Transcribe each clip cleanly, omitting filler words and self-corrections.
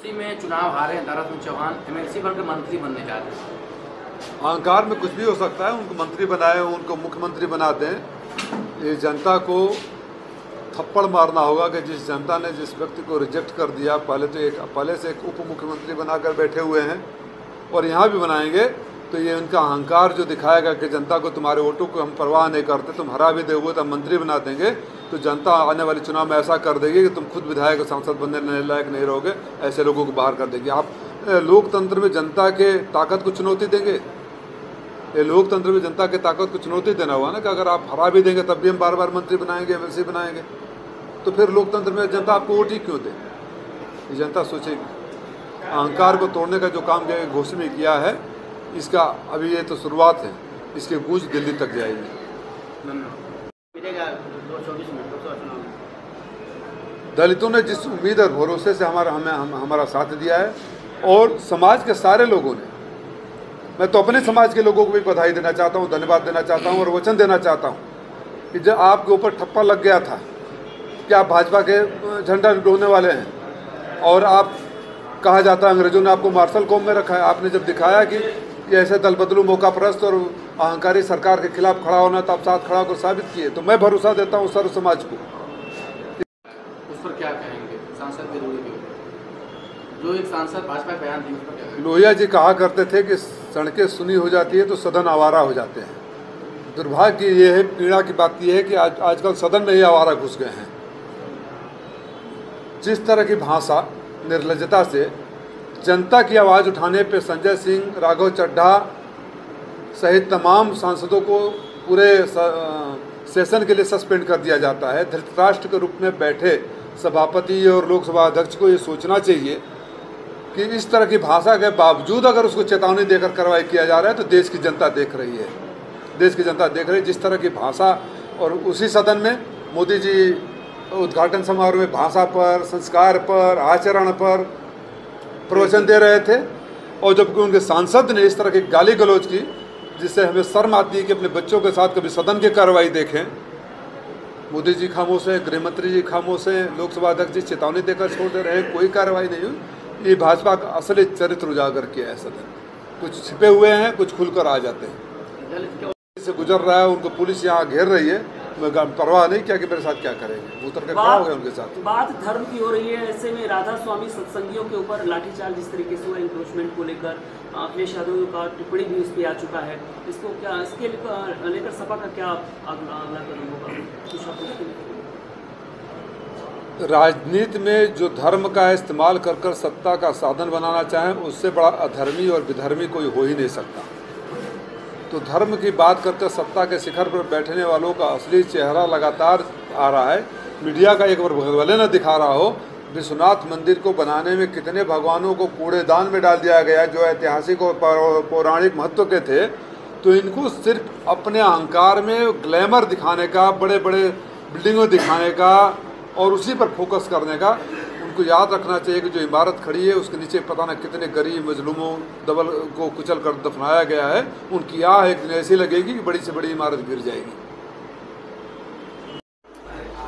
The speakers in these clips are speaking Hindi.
उसी में चुनाव हारे हैं दरअसल चौहान एमएलसी बनकर मंत्री बनने जा रहे हैं। अहंकार में कुछ भी हो सकता है। उनको मंत्री बनाए, उनको मुख्यमंत्री बना दें। ये जनता को थप्पड़ मारना होगा कि जिस जनता ने जिस व्यक्ति को रिजेक्ट कर दिया, पहले से एक उप मुख्यमंत्री बनाकर बैठे हुए हैं और यहाँ भी बनाएंगे, तो ये उनका अहंकार जो दिखाएगा कि जनता को तुम्हारे वोटों को हम परवाह नहीं करते, तुम हरा भी दोगे तो हम मंत्री बना देंगे, तो जनता आने वाले चुनाव में ऐसा कर देगी कि तुम खुद विधायक और सांसद बनने लायक नहीं रहोगे, ऐसे लोगों को बाहर कर देगी। आप लोकतंत्र में जनता के ताकत को चुनौती देंगे? ये लोकतंत्र में जनता की ताकत को चुनौती देना हुआ ना कि अगर आप हरा भी देंगे तब भी हम बार बार मंत्री बनाएंगे, एमएलसी बनाएंगे, तो फिर लोकतंत्र में जनता आपको वोट ही क्यों दे? ये जनता सोचेगी। अहंकार को तोड़ने का जो काम घोषणा में किया है, इसका अभी ये तो शुरुआत है, इसकी गूंज दिल्ली तक जाएगी। दलितों ने जिस उम्मीद और भरोसे से हमारा साथ दिया है और समाज के सारे लोगों ने, मैं तो अपने समाज के लोगों को भी बधाई देना चाहता हूँ, धन्यवाद देना चाहता हूँ और वचन देना चाहता हूँ कि जब आपके ऊपर ठप्पा लग गया था कि आप भाजपा के झंडा डोलने वाले हैं और आप कहा जाता है अंग्रेजों ने आपको मार्शल कॉम में रखा है, आपने जब दिखाया कि ये ऐसे दल बदलू मौका परस्त और अहंकारी सरकार के खिलाफ खड़ा होना, तो आप साथ खड़ा होकर साबित किए। तो मैं भरोसा देता हूँ सर्व समाज को। उस पर क्या कहेंगे सांसद के रूल के जो एक सांसद भाजपा बयान दी, उस पर क्या कहेंगे? लोहिया जी कहा करते थे कि सड़कें सुनी हो जाती है तो सदन आवारा हो जाते हैं। दुर्भाग्य ये है, पीड़ा की बात यह है कि आजकल सदन में ही आवारा घुस गए हैं। जिस तरह की भाषा निर्लज्जता से जनता की आवाज़ उठाने पे संजय सिंह, राघव चड्ढा सहित तमाम सांसदों को पूरे सेशन के लिए सस्पेंड कर दिया जाता है। धृतराष्ट्र के रूप में बैठे सभापति और लोकसभा अध्यक्ष को ये सोचना चाहिए कि इस तरह की भाषा के बावजूद अगर उसको चेतावनी देकर कार्रवाई किया जा रहा है तो देश की जनता देख रही है। देश की जनता देख रही है जिस तरह की भाषा। और उसी सदन में मोदी जी उद्घाटन समारोह में भाषा पर, संस्कार पर, आचरण पर प्रवचन दे रहे थे और जबकि उनके सांसद ने इस तरह की गाली गलौज की जिससे हमें शर्म आती है कि अपने बच्चों के साथ कभी सदन की कार्रवाई देखें। मोदी जी खामोश हैं, गृहमंत्री जी खामोश हैं, लोकसभा अध्यक्ष जी चेतावनी देकर छोड़ दे रहे हैं, कोई कार्रवाई नहीं हुई। ये भाजपा का असली चरित्र उजागर किया है सदन। कुछ छिपे हुए हैं, कुछ खुलकर आ जाते हैं। से गुजर रहा है, उनको पुलिस यहाँ घेर रही है, मैं परवाह नहीं किया कि मेरे साथ क्या करेंगे, उतर के खड़ा हो गए उनके साथ। बात धर्म की हो रही है, ऐसे में राधा स्वामी सत्संगियों के ऊपर लाठीचार्ज जिस तरीके से हुआ, इंक्रोचमेंट को लेकर अखिलेश यादव का टिप्पणी भी उस पर आ चुका है। इसको क्या, इसके लेकर सपा का क्या अगला कदम होगा? राजनीति में जो धर्म का इस्तेमाल कर सत्ता का साधन बनाना चाहें, उससे बड़ा अधर्मी और विधर्मी कोई हो ही नहीं सकता। तो धर्म की बात करते सत्ता के शिखर पर बैठने वालों का असली चेहरा लगातार आ रहा है। मीडिया का एक बार भले न दिखा रहा हो, विश्वनाथ मंदिर को बनाने में कितने भगवानों को कूड़ेदान में डाल दिया गया जो ऐतिहासिक और पौराणिक महत्व के थे। तो इनको सिर्फ अपने अहंकार में ग्लैमर दिखाने का, बड़े बड़े बिल्डिंगों दिखाने का और उसी पर फोकस करने का। उनको याद रखना चाहिए कि जो इमारत खड़ी है उसके नीचे पता न कितने गरीब मजलूमों दबल को कुचल कर दफनाया गया है। उनकी आह एक दिन ऐसी लगेगी कि बड़ी से बड़ी इमारत गिर जाएगी।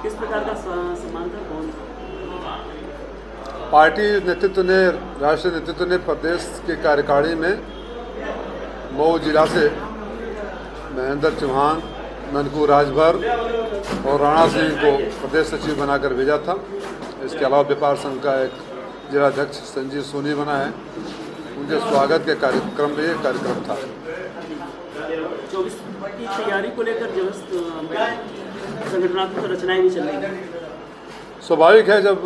किस प्रकार का सम्मान था? कौन? पार्टी नेतृत्व ने, राष्ट्रीय नेतृत्व ने प्रदेश के कार्यकारिणी में मऊ जिला से महेंद्र चौहान, ननकू राजभर और राणा सिंह को प्रदेश सचिव बनाकर भेजा था। इसके अलावा व्यापार संघ का एक जिलाध्यक्ष संजीव सोनी बना है। उनके स्वागत के कार्यक्रम में ये कार्यक्रम था। 24 की तैयारी को लेकर संगठनात्मक रचनाएं भी चल रही हैं। स्वाभाविक है, जब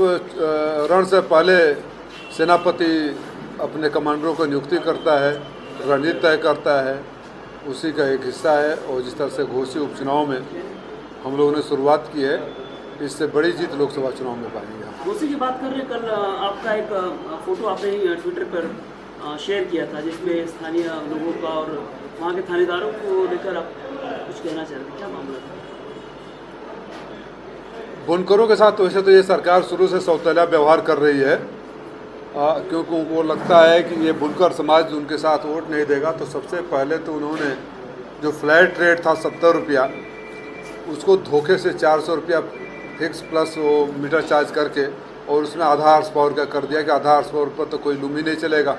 रण से पहले सेनापति अपने कमांडरों को नियुक्ति करता है, रणनीति तय करता है, उसी का एक हिस्सा है। और जिस तरह से घोषित उपचुनाव में हम लोगों ने शुरुआत की है, इससे बड़ी जीत लोकसभा चुनाव में पाएंगे। घोषी की बात कर रहे हैं, कल आपका एक फोटो आपने ट्विटर पर शेयर किया था जिसमें स्थानीय लोगों का और वहाँ के थानेदारों को लेकर आप कुछ कहना चाह रहे थे, क्या मामला था? बुनकरों के साथ वैसे तो ये सरकार शुरू से सौतेला व्यवहार कर रही है, क्योंकि उनको लगता है कि ये बुनकर समाज उनके साथ वोट नहीं देगा। तो सबसे पहले तो उन्होंने जो फ्लैट रेट था 70 रुपया, उसको धोखे से 400 रुपया फिक्स प्लस वो मीटर चार्ज करके और उसमें आधा हार्स पावर का कर दिया कि आधा हार्स पावर पर तो कोई लूम ही नहीं चलेगा।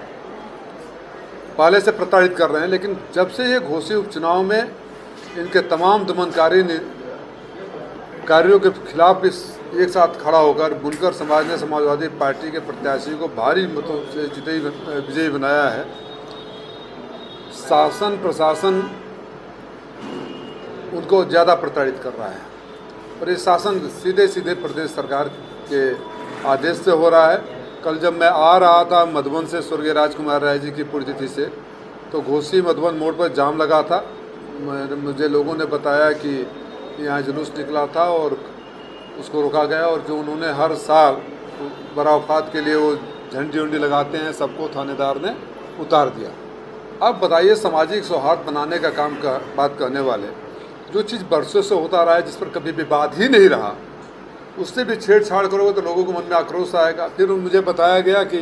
पहले से प्रताड़ित कर रहे हैं, लेकिन जब से ये घोसी उपचुनाव में इनके तमाम दमनकारी कार्यों के खिलाफ एक साथ खड़ा होकर बुनकर समाज ने समाजवादी पार्टी के प्रत्याशी को भारी मतों से विजयी बनाया है। शासन प्रशासन उनको ज़्यादा प्रताड़ित कर रहा है और ये शासन सीधे सीधे प्रदेश सरकार के आदेश से हो रहा है। कल जब मैं आ रहा था मधुबन से स्वर्गीय राजकुमार राय जी की पुण्यतिथि से, तो घोसी मधुबन मोड़ पर जाम लगा था। मुझे लोगों ने बताया कि यहाँ जुलूस निकला था और उसको रोका गया, और जो उन्होंने हर साल बरावफात के लिए वो झंडी उंडी लगाते हैं, सबको थानेदार ने उतार दिया। अब बताइए, सामाजिक सौहार्द बनाने का काम का बात करने वाले, जो चीज़ बरसों से होता रहा है, जिस पर कभी विवाद ही नहीं रहा, उससे भी छेड़छाड़ करोगे तो लोगों को मन में आक्रोश आएगा। फिर मुझे बताया गया कि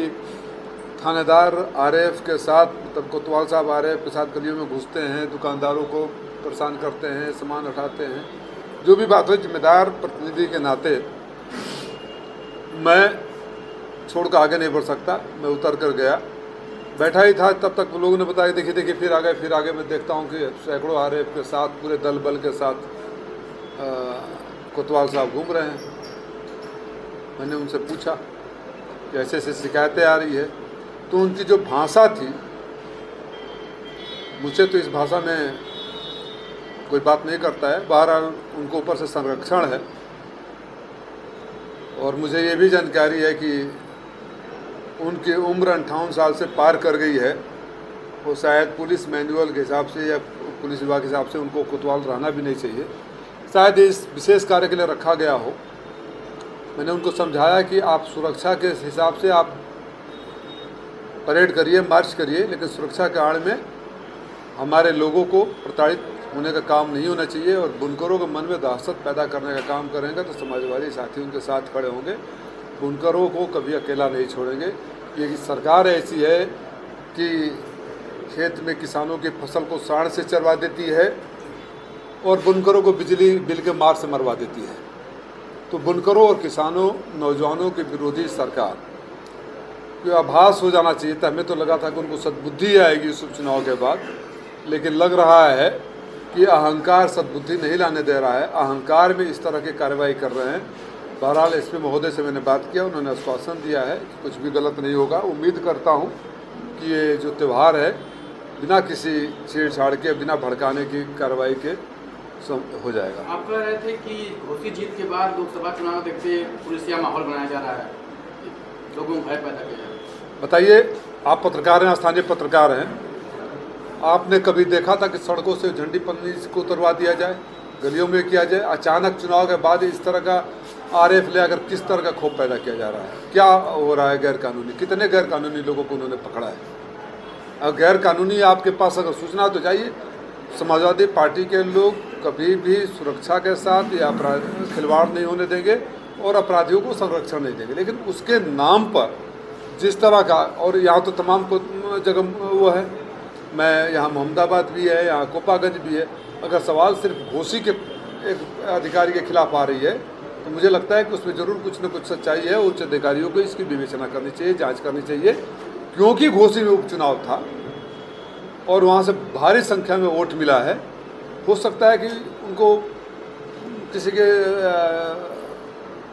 थानेदार आरएफ के साथ, मतलब कोतवाल साहब आरएफ के साथ गलियों में घुसते हैं, दुकानदारों को परेशान करते हैं, सामान उठाते हैं। जो भी बात हो, जिम्मेदार प्रतिनिधि के नाते मैं छोड़ कर आगे नहीं बढ़ सकता। मैं उतर कर गया, बैठा ही था, तब तक लोगों ने बताया देखिए देखिए फिर आगे मैं देखता हूँ कि सैकड़ों आरएफ के साथ, पूरे दल बल के साथ कोतवाल साहब घूम रहे हैं। मैंने उनसे पूछा कि ऐसे ऐसे शिकायतें आ रही है, तो उनकी जो भाषा थी, मुझे तो इस भाषा में कोई बात नहीं करता है, बहरहाल उनको ऊपर से संरक्षण है। और मुझे ये भी जानकारी है कि उनकी उम्र 58 साल से पार कर गई है। वो शायद पुलिस मैनुअल के हिसाब से या पुलिस विभाग के हिसाब से उनको कोतवाल रहना भी नहीं चाहिए, शायद इस विशेष कार्य के लिए रखा गया हो। मैंने उनको समझाया कि आप सुरक्षा के हिसाब से आप परेड करिए, मार्च करिए, लेकिन सुरक्षा के आड़ में हमारे लोगों को प्रताड़ित होने का काम नहीं होना चाहिए। और बुनकरों के मन में दहशत पैदा करने का काम करेंगे तो समाजवादी साथी उनके साथ खड़े होंगे। बुनकरों को कभी अकेला नहीं छोड़ेंगे। ये सरकार ऐसी है कि खेत में किसानों की फसल को साढ़ से चरवा देती है और बुनकरों को बिजली बिल के मार से मरवा देती है। तो बुनकरों और किसानों, नौजवानों के विरोधी सरकार को आभास हो जाना चाहिए था। हमें तो लगा था कि उनको सद्बुद्धि आएगी इस उपचुनाव के बाद, लेकिन लग रहा है कि अहंकार सद्बुद्धि नहीं लाने दे रहा है। अहंकार में इस तरह की कार्रवाई कर रहे हैं। बहरहाल एसपी महोदय से मैंने बात किया, उन्होंने आश्वासन दिया है कि कुछ भी गलत नहीं होगा। उम्मीद करता हूँ कि ये जो त्यौहार है बिना किसी छेड़छाड़ के, बिना भड़काने की कार्रवाई के हो जाएगा। आप कह रहे थे कि घोसी जीत के बाद लोकसभा चुनाव देखते पुलिसिया माहौल बनाया जा रहा है, लोगों में भय पैदा किया जा रहा है। बताइए, आप पत्रकार हैं, स्थानीय पत्रकार हैं, आपने कभी देखा था कि सड़कों से झंडी पन्नी को उतरवा दिया जाए, गलियों में किया जाए? अचानक चुनाव के बाद इस तरह का आरएफ ले आकर किस तरह का खौफ पैदा किया जा रहा है? क्या हो रहा है गैर कानूनी? कितने गैर कानूनी लोगों को उन्होंने पकड़ा है? अब गैर कानूनी आपके पास अगर सूचना तो चाहिए। समाजवादी पार्टी के लोग कभी भी सुरक्षा के साथ या खिलवाड़ नहीं होने देंगे और अपराधियों को संरक्षण नहीं देंगे, लेकिन उसके नाम पर जिस तरह का, और यहाँ तो तमाम को जगह वो है, मैं यहाँ मोहम्मदाबाद भी है, यहाँ कोपागंज भी है। अगर सवाल सिर्फ घोसी के एक अधिकारी के खिलाफ आ रही है तो मुझे लगता है कि उसमें ज़रूर कुछ न कुछ सच्चाई है। उच्च अधिकारियों को इसकी विवेचना करनी चाहिए, जांच करनी चाहिए, क्योंकि घोसी में उपचुनाव था और वहाँ से भारी संख्या में वोट मिला है। हो सकता है कि उनको किसी के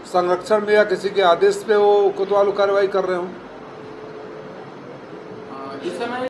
संरक्षण में या किसी के आदेश पे वो कोतवाल कार्रवाई कर रहे हों। इस समय